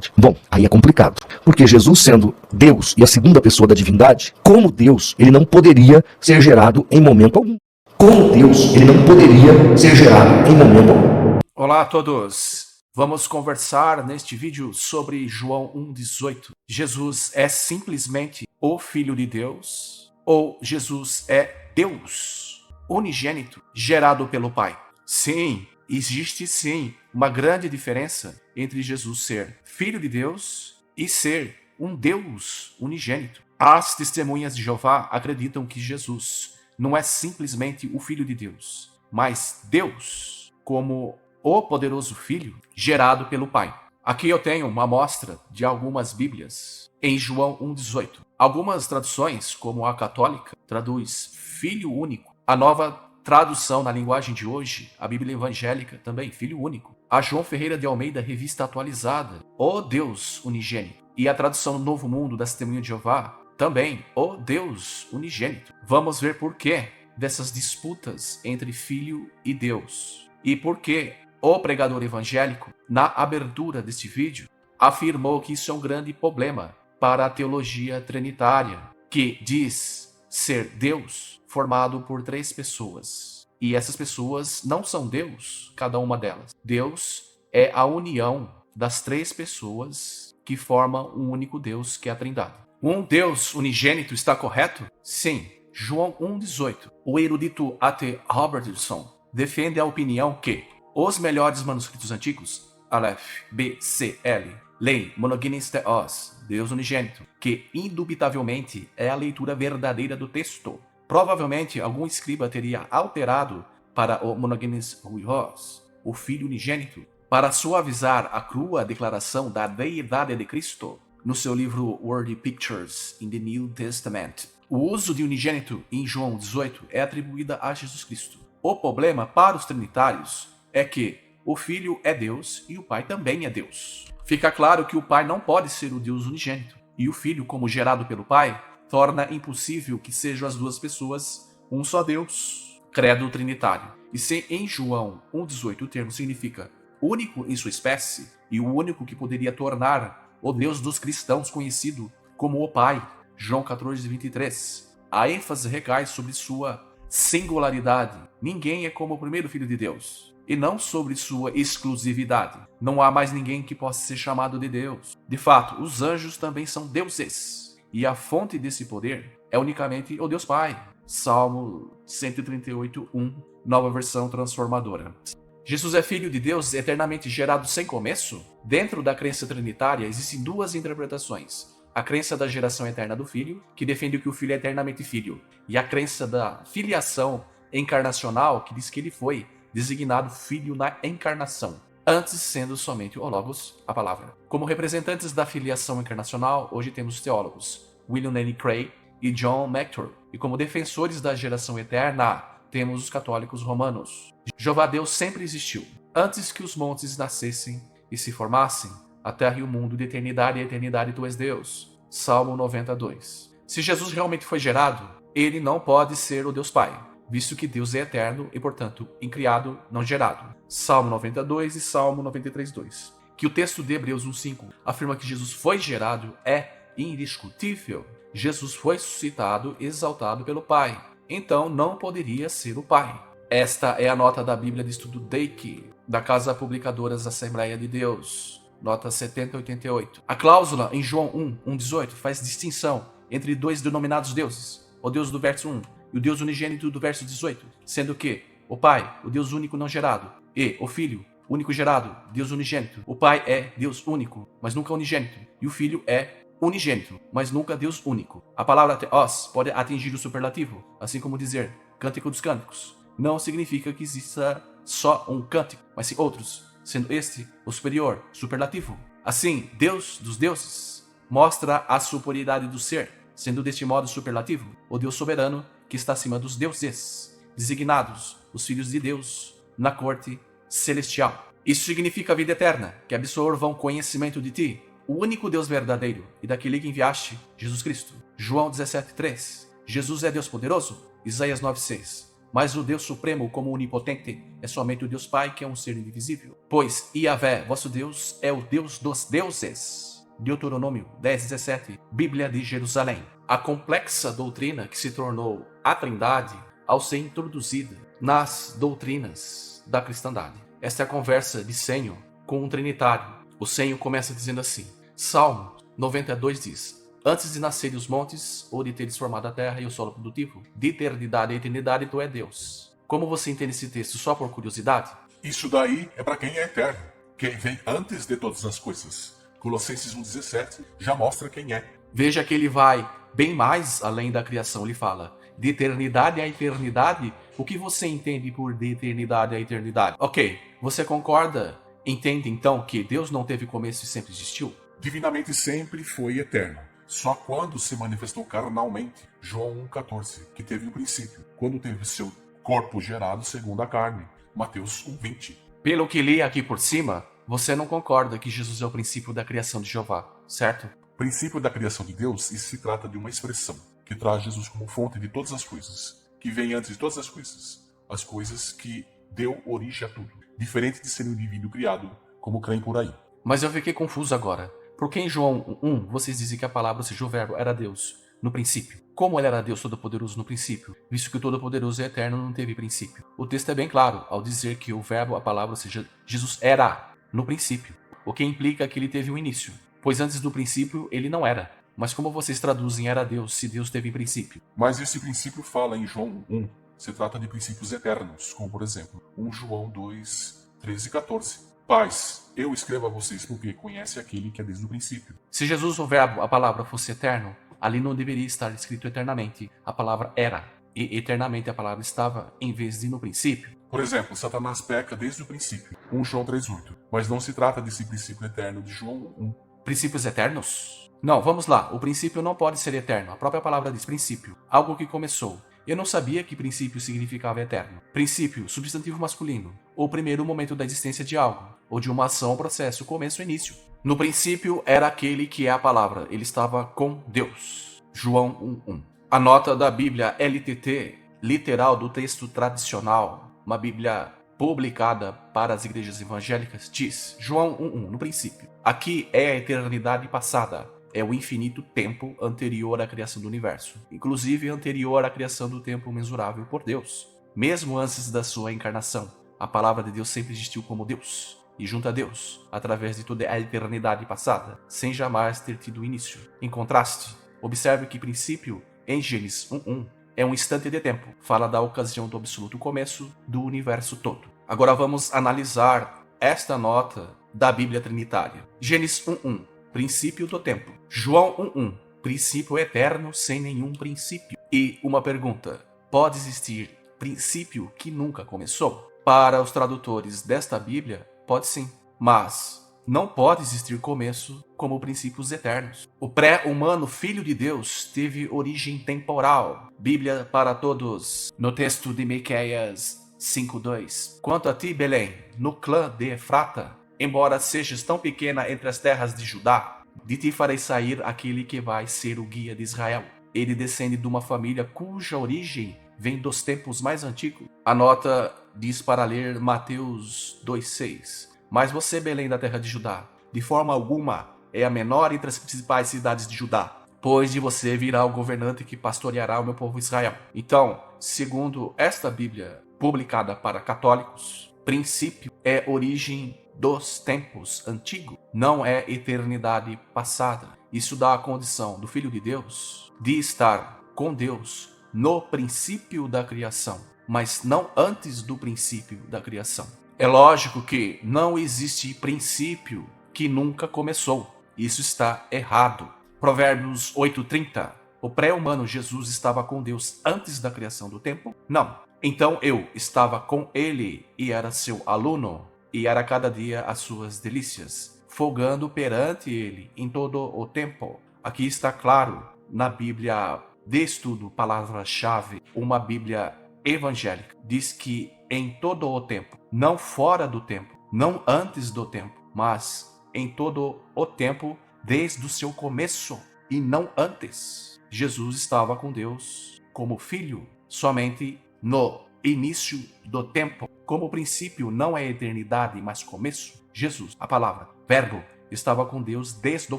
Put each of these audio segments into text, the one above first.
divindade. Bom, aí é complicado, porque Jesus sendo Deus e a segunda pessoa da divindade, como Deus, ele não poderia ser gerado em momento algum. Como Deus, ele não poderia ser gerado em momento algum. Olá a todos! Vamos conversar neste vídeo sobre João 1,18. Jesus é simplesmente o Filho de Deus ou Jesus é Deus unigênito gerado pelo Pai? Sim, existe sim uma grande diferença entre Jesus ser Filho de Deus e ser um Deus unigênito. As testemunhas de Jeová acreditam que Jesus não é simplesmente o Filho de Deus, mas Deus como o poderoso Filho gerado pelo Pai. Aqui eu tenho uma amostra de algumas Bíblias em João 1,18. Algumas traduções, como a católica, traduz Filho único. A nova tradução na linguagem de hoje, a Bíblia evangélica, também Filho único. A João Ferreira de Almeida, revista atualizada, O Deus unigênito. E a tradução Novo Mundo da Testemunha de Jeová, também O Deus unigênito. Vamos ver por que dessas disputas entre Filho e Deus. E por que o pregador evangélico, na abertura deste vídeo, afirmou que isso é um grande problema para a teologia trinitária, que diz ser Deus formado por três pessoas. E essas pessoas não são Deus, cada uma delas. Deus é a união das três pessoas que formam um único Deus, que é a Trindade. Um Deus unigênito está correto? Sim. João 1,18. O erudito A.T. Robertson defende a opinião que os melhores manuscritos antigos, Aleph, B, C, L, leem Monogenes Theos, Deus unigênito, que indubitavelmente é a leitura verdadeira do texto. Provavelmente algum escriba teria alterado para o Monogenes Huios, o Filho unigênito, para suavizar a crua declaração da deidade de Cristo no seu livro Wordy Pictures in the New Testament. O uso de unigênito em João 18 é atribuído a Jesus Cristo. O problema para os trinitários é que o Filho é Deus e o Pai também é Deus. Fica claro que o Pai não pode ser o Deus unigênito, e o Filho, como gerado pelo Pai, torna impossível que sejam as duas pessoas um só Deus. Credo trinitário. E se em João 1,18 o termo significa único em sua espécie, e o único que poderia tornar o Deus dos cristãos conhecido como o Pai, João 14,23, a ênfase recai sobre sua singularidade. Ninguém é como o primeiro Filho de Deus. E não sobre sua exclusividade. Não há mais ninguém que possa ser chamado de Deus. De fato, os anjos também são deuses. E a fonte desse poder é unicamente o Deus Pai. Salmo 138:1, nova versão transformadora. Jesus é Filho de Deus eternamente gerado sem começo? Dentro da crença trinitária existem duas interpretações. A crença da geração eterna do Filho, que defende que o Filho é eternamente Filho. E a crença da filiação encarnacional, que diz que ele foi designado Filho na encarnação, antes sendo somente o Logos, a palavra. Como representantes da filiação encarnacional, hoje temos os teólogos William Lane Craig e John MacArthur. E como defensores da geração eterna, temos os católicos romanos. Jeová Deus sempre existiu. Antes que os montes nascessem e se formassem, a terra e o mundo de eternidade e a eternidade tu és Deus. Salmo 92. Se Jesus realmente foi gerado, ele não pode ser o Deus Pai, visto que Deus é eterno e, portanto, incriado, não gerado. Salmo 92 e Salmo 93:2. Que o texto de Hebreus 1:5 afirma que Jesus foi gerado é indiscutível. Jesus foi suscitado e exaltado pelo Pai. Então, não poderia ser o Pai. Esta é a nota da Bíblia de Estudo Dake, da Casa Publicadoras Assembleia de Deus, nota 7088. A cláusula em João 1:18 faz distinção entre dois denominados deuses, o Deus do verso 1 e o Deus unigênito do verso 18, sendo que o Pai, o Deus único não gerado, e o Filho, único gerado, Deus unigênito. O Pai é Deus único, mas nunca unigênito, e o Filho é unigênito, mas nunca Deus único. A palavra theos pode atingir o superlativo, assim como dizer cântico dos cânticos. Não significa que exista só um cântico, mas sim outros, sendo este o superior, superlativo. Assim, Deus dos deuses mostra a superioridade do ser, sendo deste modo superlativo o Deus soberano que está acima dos deuses, designados os filhos de Deus na corte celestial. Isso significa a vida eterna, que absorvam conhecimento de ti, o único Deus verdadeiro, e daquele que enviaste, Jesus Cristo. João 17:3. Jesus é Deus poderoso? Isaías 9:6. Mas o Deus Supremo, como onipotente, é somente o Deus Pai, que é um ser indivisível. Pois Yahvé, vosso Deus, é o Deus dos deuses. Deuteronômio 10:17, Bíblia de Jerusalém. A complexa doutrina que se tornou a Trindade ao ser introduzida nas doutrinas da cristandade. Esta é a conversa de Senho com um trinitário. O Senho começa dizendo assim, Salmo 92 diz, antes de nascerem os montes, ou de teres formado a terra e o solo produtivo, de eternidade a eternidade tu é Deus. Como você entende esse texto só por curiosidade? Isso daí é para quem é eterno, quem vem antes de todas as coisas. Colossenses 1,17 já mostra quem é. Veja que ele vai bem mais além da criação. Ele fala, de eternidade a eternidade, o que você entende por de eternidade a eternidade? Ok, você concorda? Entende então que Deus não teve começo e sempre existiu? Divinamente sempre foi eterno. Só quando se manifestou carnalmente, João 1,14, que teve um princípio, quando teve seu corpo gerado segundo a carne, Mateus 1,20. Pelo que li aqui por cima, você não concorda que Jesus é o princípio da criação de Jeová, certo? Princípio da criação de Deus, isso se trata de uma expressão que traz Jesus como fonte de todas as coisas, que vem antes de todas as coisas que deu origem a tudo, diferente de ser um indivíduo criado, como creem por aí. Mas eu fiquei confuso agora. Porque em João 1, vocês dizem que a palavra, ou seja, o verbo, era Deus no princípio. Como ele era Deus Todo-Poderoso no princípio? Visto que o Todo-Poderoso e Eterno não teve princípio. O texto é bem claro ao dizer que o verbo, a palavra, ou seja, Jesus era no princípio. O que implica que ele teve um início. Pois antes do princípio, ele não era. Mas como vocês traduzem era Deus, se Deus teve princípio? Mas esse princípio fala em João 1. Se trata de princípios eternos, como por exemplo, 1 João 2, 13 e 14. Pais, eu escrevo a vocês porque conhece aquele que é desde o princípio. Se Jesus, o verbo, a palavra, fosse eterno, ali não deveria estar escrito eternamente. A palavra era. E eternamente a palavra estava, em vez de no princípio. Por exemplo, Satanás peca desde o princípio. 1 João 3,8. Mas não se trata desse princípio eterno de João 1. Princípios eternos? Não, vamos lá. O princípio não pode ser eterno. A própria palavra diz princípio. Algo que começou. Eu não sabia que princípio significava eterno. Princípio, substantivo masculino. O primeiro momento da existência de algo. Ou de uma ação, processo, começo, início. No princípio era aquele que é a palavra. Ele estava com Deus. João 1:1. A nota da Bíblia LTT, literal do texto tradicional, uma Bíblia publicada para as igrejas evangélicas, diz, João 1:1, no princípio. Aqui é a eternidade passada. É o infinito tempo anterior à criação do universo. Inclusive anterior à criação do tempo mensurável por Deus. Mesmo antes da sua encarnação, a palavra de Deus sempre existiu como Deus. E junto a Deus, através de toda a eternidade passada, sem jamais ter tido início. Em contraste, observe que princípio, em Gênesis 1:1, é um instante de tempo. Fala da ocasião do absoluto começo do universo todo. Agora vamos analisar esta nota da Bíblia Trinitária. Gênesis 1:1, princípio do tempo. João 1:1, princípio eterno sem nenhum princípio. E uma pergunta, pode existir princípio que nunca começou? Para os tradutores desta Bíblia, pode sim, mas não pode existir começo como princípios eternos. O pré-humano Filho de Deus teve origem temporal. Bíblia para todos, no texto de Miqueias 5:2. Quanto a ti, Belém, no clã de Efrata, embora sejas tão pequena entre as terras de Judá, de ti farei sair aquele que vai ser o guia de Israel. Ele descende de uma família cuja origem vem dos tempos mais antigos. A nota diz para ler Mateus 2:6. Mas você, Belém da terra de Judá, de forma alguma é a menor entre as principais cidades de Judá, pois de você virá o governante que pastoreará o meu povo Israel. Então, segundo esta Bíblia publicada para católicos, princípio é origem dos tempos antigos, não é eternidade passada. Isso dá a condição do Filho de Deus de estar com Deus no princípio da criação, mas não antes do princípio da criação. É lógico que não existe princípio que nunca começou. Isso está errado. Provérbios 8:30. O pré-humano Jesus estava com Deus antes da criação do tempo? Não. Então eu estava com ele e era seu aluno, e era cada dia as suas delícias, folgando perante ele em todo o tempo. Aqui está claro, na Bíblia de estudo, palavra-chave, uma Bíblia evangélica, diz que em todo o tempo, não fora do tempo, não antes do tempo, mas em todo o tempo, desde o seu começo, e não antes. Jesus estava com Deus como filho, somente no início do tempo. Como o princípio não é eternidade, mas começo, Jesus, a palavra, verbo, estava com Deus desde o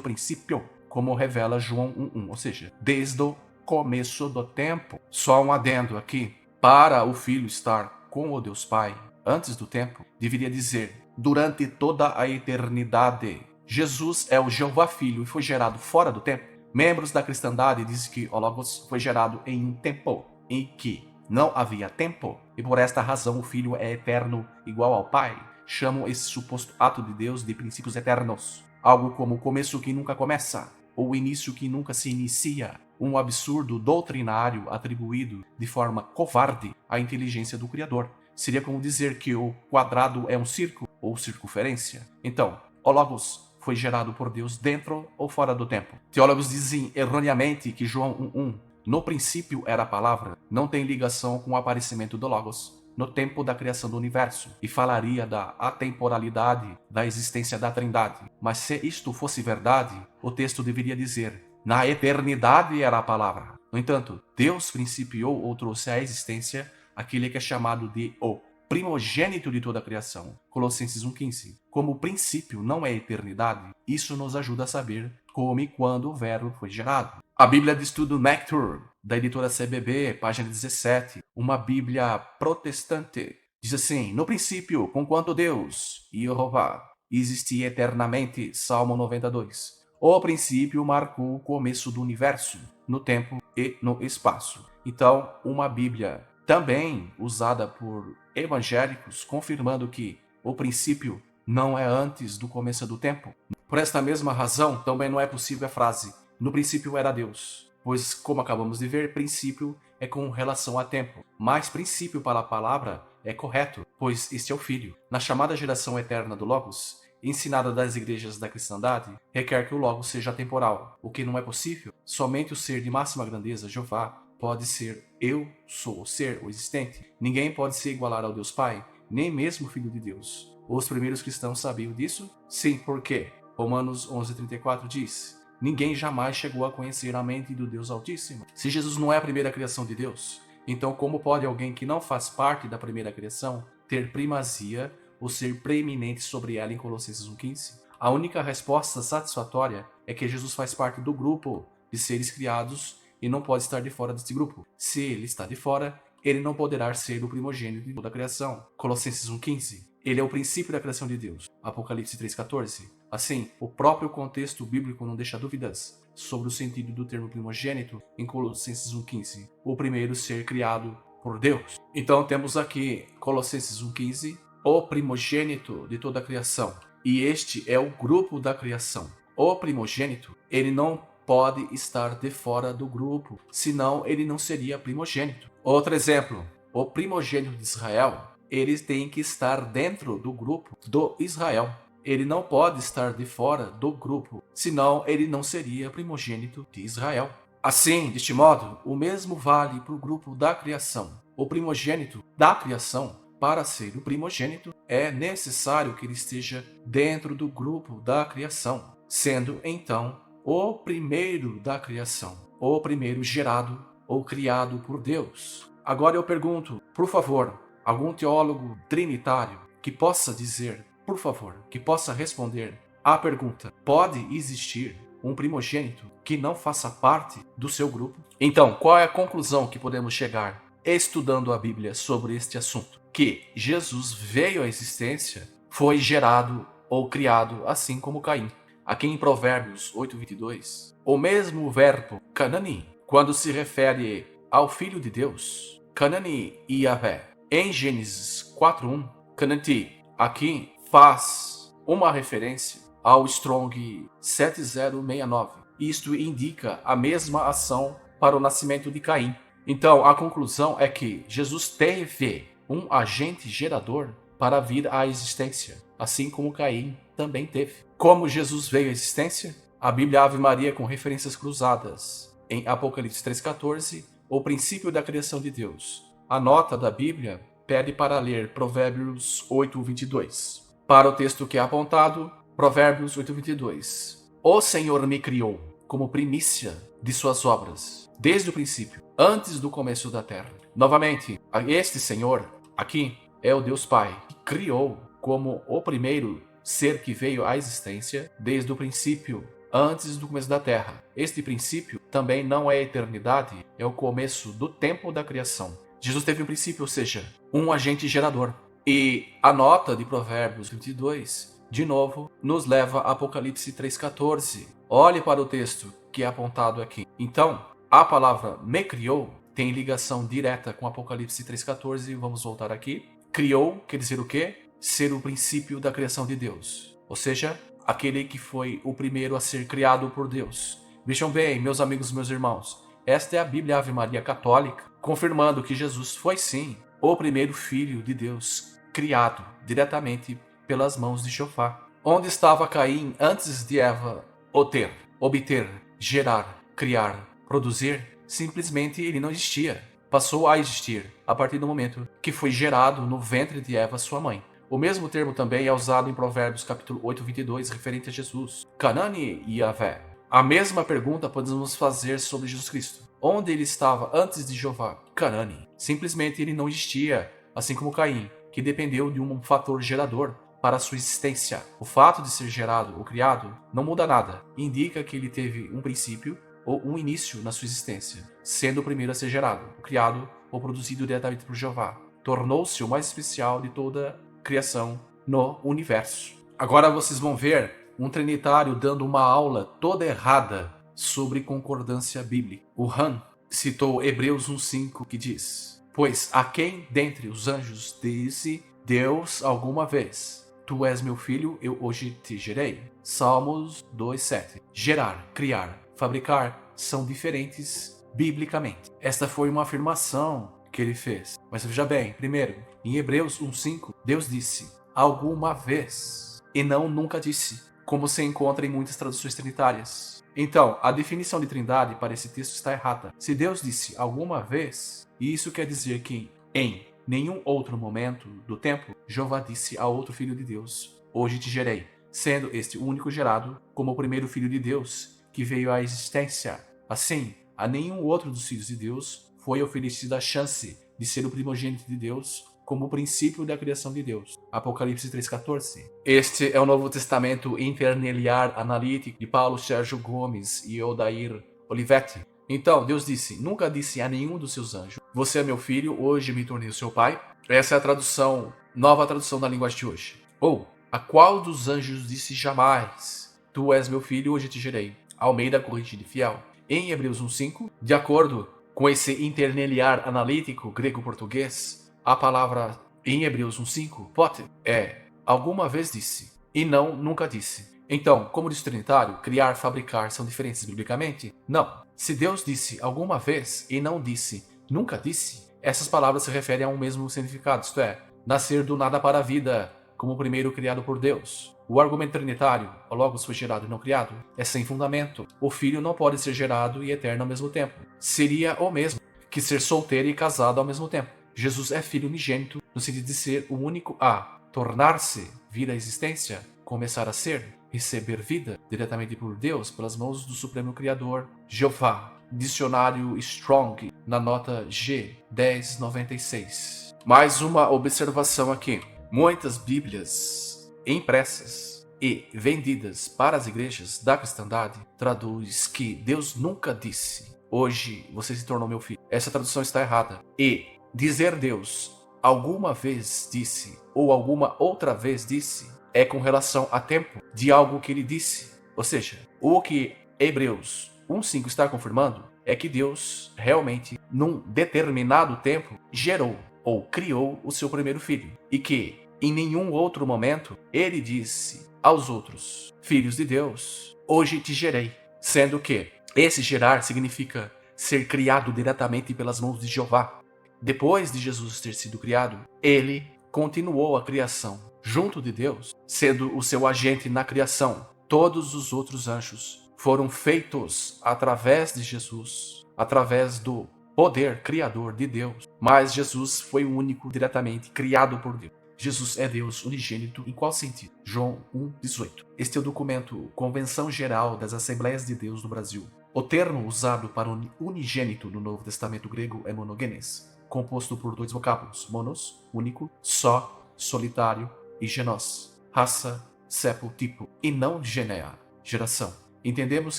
princípio, como revela João 1:1, ou seja, desde o começo do tempo. Só um adendo aqui. Para o Filho estar com o Deus Pai antes do tempo, deveria dizer durante toda a eternidade. Jesus é o Jeová Filho e foi gerado fora do tempo. Membros da cristandade dizem que o Logos foi gerado em um tempo em que não havia tempo, e por esta razão o Filho é eterno igual ao Pai. Chamam esse suposto ato de Deus de princípios eternos, algo como o começo que nunca começa, ou o início que nunca se inicia, um absurdo doutrinário atribuído de forma covarde à inteligência do Criador. Seria como dizer que o quadrado é um círculo ou circunferência. Então, o Logos foi gerado por Deus dentro ou fora do tempo. Teólogos dizem erroneamente que João 1:1, no princípio era a palavra, não tem ligação com o aparecimento do Logos no tempo da criação do universo, e falaria da atemporalidade da existência da Trindade. Mas se isto fosse verdade, o texto deveria dizer, na eternidade era a palavra. No entanto, Deus principiou ou trouxe à existência aquele que é chamado de o primogênito de toda a criação. Colossenses 1:15. Como o princípio não é eternidade, isso nos ajuda a saber como e quando o verbo foi gerado. A Bíblia de Estudo Nectar, da editora CBB, página 17, uma Bíblia protestante, diz assim, no princípio, conquanto Deus, Jeová, existia eternamente, Salmo 92. O princípio marcou o começo do universo, no tempo e no espaço. Então, uma Bíblia também usada por evangélicos, confirmando que o princípio não é antes do começo do tempo. Por esta mesma razão, também não é possível a frase, no princípio era Deus, pois, como acabamos de ver, princípio é com relação a tempo, mas princípio para a palavra é correto, pois este é o Filho. Na chamada geração eterna do Logos, ensinada das igrejas da cristandade, requer que o Logos seja temporal, o que não é possível. Somente o ser de máxima grandeza, Jeová, pode ser eu sou o ser, o existente. Ninguém pode se igualar ao Deus Pai, nem mesmo o Filho de Deus. Os primeiros cristãos sabiam disso? Sim, por quê? Romanos 11:34 diz, ninguém jamais chegou a conhecer a mente do Deus Altíssimo. Se Jesus não é a primeira criação de Deus, então como pode alguém que não faz parte da primeira criação ter primazia ou ser preeminente sobre ela em Colossenses 1:15? A única resposta satisfatória é que Jesus faz parte do grupo de seres criados e não pode estar de fora deste grupo. Se ele está de fora, ele não poderá ser o primogênito de toda a criação. Colossenses 1:15. Ele é o princípio da criação de Deus. Apocalipse 3:14. Assim, o próprio contexto bíblico não deixa dúvidas sobre o sentido do termo primogênito em Colossenses 1:15, o primeiro ser criado por Deus. Então temos aqui Colossenses 1:15, o primogênito de toda a criação. E este é o grupo da criação. O primogênito, ele não pode estar de fora do grupo, senão ele não seria primogênito. Outro exemplo, o primogênito de Israel, ele tem que estar dentro do grupo do Israel. Ele não pode estar de fora do grupo, senão ele não seria primogênito de Israel. Assim, deste modo, o mesmo vale para o grupo da criação. O primogênito da criação, para ser o primogênito, é necessário que ele esteja dentro do grupo da criação, sendo então o primeiro da criação, o primeiro gerado ou criado por Deus. Agora eu pergunto, por favor, algum teólogo trinitário que possa dizer, por favor, que possa responder à pergunta, pode existir um primogênito que não faça parte do seu grupo? Então, qual é a conclusão que podemos chegar estudando a Bíblia sobre este assunto? Que Jesus veio à existência, foi gerado ou criado assim como Caim. Aqui em Provérbios 8:22, o mesmo verbo Canani, quando se refere ao Filho de Deus, Canani e Yahvé. Em Gênesis 4:1, Canani aqui faz uma referência ao Strong 7069. Isto indica a mesma ação para o nascimento de Caim. Então, a conclusão é que Jesus teve um agente gerador para vir à existência, assim como Caim também teve. Como Jesus veio à existência? A Bíblia Ave Maria com referências cruzadas. Em Apocalipse 3:14, o princípio da criação de Deus. A nota da Bíblia pede para ler Provérbios 8:22. Para o texto que é apontado, Provérbios 8:22. O Senhor me criou como primícia de suas obras, desde o princípio, antes do começo da terra. Novamente, este Senhor aqui é o Deus Pai, que criou como o primeiro ser que veio à existência desde o princípio, antes do começo da Terra. Este princípio também não é a eternidade, é o começo do tempo da criação. Jesus teve um princípio, ou seja, um agente gerador. E a nota de Provérbios 22, de novo, nos leva a Apocalipse 3,14. Olhe para o texto que é apontado aqui. Então, a palavra me criou tem ligação direta com Apocalipse 3,14. Vamos voltar aqui. Criou quer dizer o quê? Ser o princípio da criação de Deus. Ou seja, aquele que foi o primeiro a ser criado por Deus. Vejam bem, meus amigos e meus irmãos, esta é a Bíblia Ave Maria Católica, confirmando que Jesus foi sim o primeiro filho de Deus, criado diretamente pelas mãos de Jeová. Onde estava Caim antes de Eva obter, gerar, criar, produzir? Simplesmente ele não existia. Passou a existir a partir do momento que foi gerado no ventre de Eva, sua mãe. O mesmo termo também é usado em Provérbios capítulo 8, 22, referente a Jesus. Canani e Yahvé. A mesma pergunta podemos fazer sobre Jesus Cristo. Onde ele estava antes de Jeová? Canani. Simplesmente ele não existia, assim como Caim, que dependeu de um fator gerador para a sua existência. O fato de ser gerado ou criado não muda nada. Indica que ele teve um princípio ou um início na sua existência, sendo o primeiro a ser gerado, criado ou produzido diretamente por Jeová. Tornou-se o mais especial de toda a criação no universo. Agora vocês vão ver um trinitário dando uma aula toda errada sobre concordância bíblica. O Han citou Hebreus 1,5 que diz: pois a quem dentre os anjos disse Deus alguma vez: tu és meu filho, eu hoje te gerei. Salmos 2,7. Gerar, criar, fabricar são diferentes biblicamente. Esta foi uma afirmação que ele fez. Mas veja bem, primeiro, em Hebreus 1,5, Deus disse alguma vez e não nunca disse, como se encontra em muitas traduções trinitárias. Então, a definição de trindade para esse texto está errada. Se Deus disse alguma vez, isso quer dizer que em nenhum outro momento do tempo, Jeová disse a outro filho de Deus: hoje te gerei, sendo este o único gerado como o primeiro filho de Deus que veio à existência. Assim, a nenhum outro dos filhos de Deus foi oferecida a chance de ser o primogênito de Deus como o princípio da criação de Deus. Apocalipse 3,14. Este é o Novo Testamento Interlinear Analítico de Paulo Sérgio Gomes e Odair Olivetti. Então, Deus disse, nunca disse a nenhum dos seus anjos: você é meu filho, hoje me tornei o seu pai. Essa é a tradução, nova tradução da linguagem de hoje. Ou, a qual dos anjos disse jamais: tu és meu filho, hoje te gerei. Almeida Corrigida e Fiel. Em Hebreus 1,5, de acordo com esse interlinear analítico grego-português, a palavra em Hebreus 1,5, pote, é alguma vez disse, e não nunca disse. Então, como diz o Trinitário, criar, fabricar são diferentes biblicamente? Não. Se Deus disse alguma vez e não disse nunca disse, essas palavras se referem a um mesmo significado, isto é, nascer do nada para a vida, como o primeiro criado por Deus. O argumento trinitário, o Logos foi gerado e não criado, é sem fundamento. O Filho não pode ser gerado e eterno ao mesmo tempo. Seria o mesmo que ser solteiro e casado ao mesmo tempo. Jesus é filho unigênito, no sentido de ser o único a tornar-se, vir à existência, começar a ser, receber vida diretamente por Deus, pelas mãos do Supremo Criador, Jeová. Dicionário Strong, na nota G, 1096. Mais uma observação aqui. Muitas Bíblias impressas e vendidas para as igrejas da cristandade traduz que Deus nunca disse: hoje você se tornou meu filho. Essa tradução está errada. E dizer Deus alguma vez disse ou alguma outra vez disse é com relação a tempo de algo que ele disse. Ou seja, o que Hebreus 1,5 está confirmando é que Deus realmente, num determinado tempo, gerou ou criou o seu primeiro filho. E que, em nenhum outro momento, ele disse aos outros filhos de Deus: hoje te gerei. Sendo que esse gerar significa ser criado diretamente pelas mãos de Jeová. Depois de Jesus ter sido criado, ele continuou a criação junto de Deus, sendo o seu agente na criação. Todos os outros anjos foram feitos através de Jesus, através do poder criador de Deus. Mas Jesus foi o único diretamente criado por Deus. Jesus é Deus unigênito em qual sentido? João 1,18. Este é o documento Convenção Geral das Assembleias de Deus do Brasil. O termo usado para unigênito no Novo Testamento grego é monogenes. composto por dois vocábulos, monos, único, só, solitário, e genos, raça, cepo, tipo, e não genea, geração. Entendemos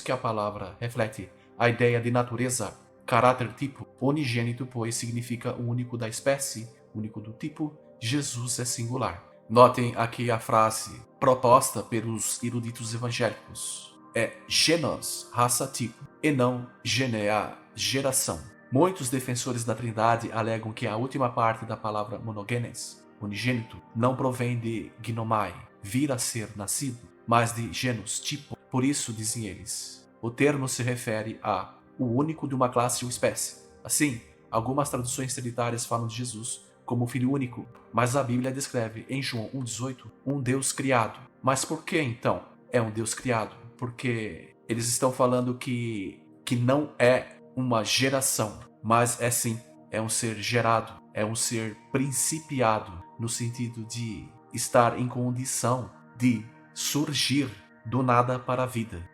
que a palavra reflete a ideia de natureza, caráter, tipo, unigênito, pois significa o único da espécie, único do tipo. Jesus é singular. Notem aqui a frase proposta pelos eruditos evangélicos. É genos, raça, tipo, e não genea, geração. Muitos defensores da Trindade alegam que a última parte da palavra monogenes, unigênito, não provém de ginomai, vir a ser nascido, mas de genus, tipo. Por isso, dizem eles, o termo se refere a o único de uma classe ou espécie. Assim, algumas traduções trinitárias falam de Jesus como filho único, mas a Bíblia descreve em João 1,18 um Deus criado. Mas por que então é um Deus criado? Porque eles estão falando que não é uma geração, mas é sim, é um ser gerado, é um ser principiado, no sentido de estar em condição de surgir do nada para a vida.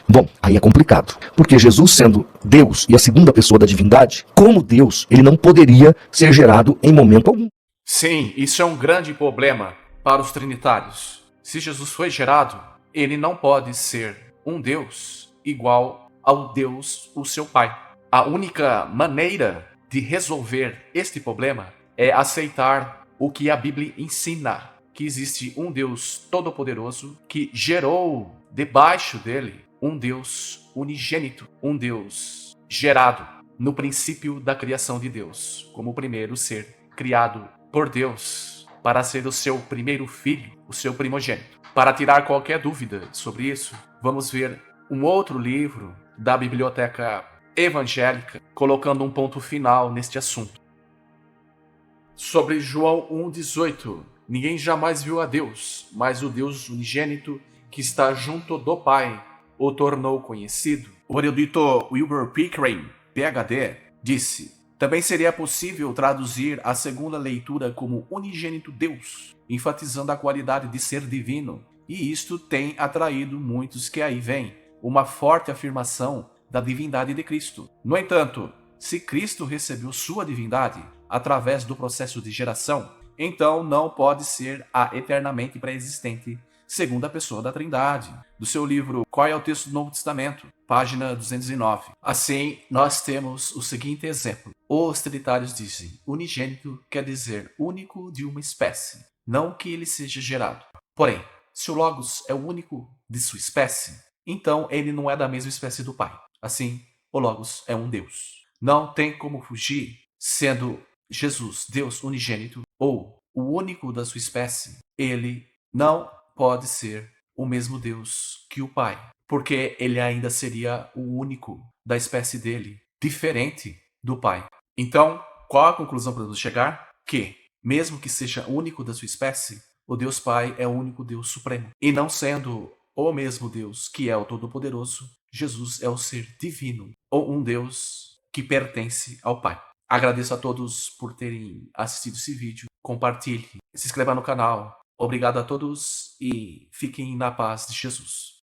Bom, aí é complicado, porque Jesus, sendo Deus e a segunda pessoa da divindade, como Deus, ele não poderia ser gerado em momento algum. Sim, isso é um grande problema para os trinitários. Se Jesus foi gerado, ele não pode ser um Deus igual ao Deus, o seu Pai. A única maneira de resolver este problema é aceitar o que a Bíblia ensina, que existe um Deus todo-poderoso que gerou debaixo dele um Deus unigênito, um Deus gerado no princípio da criação de Deus, como o primeiro ser criado por Deus para ser o seu primeiro filho, o seu primogênito. Para tirar qualquer dúvida sobre isso, vamos ver um outro livro da biblioteca evangélica colocando um ponto final neste assunto. Sobre João 1,18. Ninguém jamais viu a Deus, mas o Deus unigênito que está junto do Pai o tornou conhecido. O erudito Wilbur Pickering, PhD, disse: também seria possível traduzir a segunda leitura como unigênito Deus, enfatizando a qualidade de ser divino, e isto tem atraído muitos que aí vêm, uma forte afirmação da divindade de Cristo. No entanto, se Cristo recebeu sua divindade através do processo de geração, então não pode ser a eternamente pré-existente segunda pessoa da Trindade, do seu livro Qual é o Texto do Novo Testamento, página 209. Assim, nós temos o seguinte exemplo. Os trinitários dizem, unigênito quer dizer único de uma espécie, não que ele seja gerado. Porém, se o Logos é o único de sua espécie, então ele não é da mesma espécie do Pai. Assim, o Logos é um Deus. Não tem como fugir, sendo Jesus Deus unigênito ou o único da sua espécie, ele não pode ser o mesmo Deus que o Pai, porque ele ainda seria o único da espécie dele, diferente do Pai. Então, qual a conclusão para nos chegar? Que, mesmo que seja único da sua espécie, o Deus Pai é o único Deus supremo. E não sendo o mesmo Deus que é o Todo-Poderoso, Jesus é o ser divino, ou um Deus que pertence ao Pai. Agradeço a todos por terem assistido esse vídeo. Compartilhe, se inscreva no canal. Obrigado a todos e fiquem na paz de Jesus.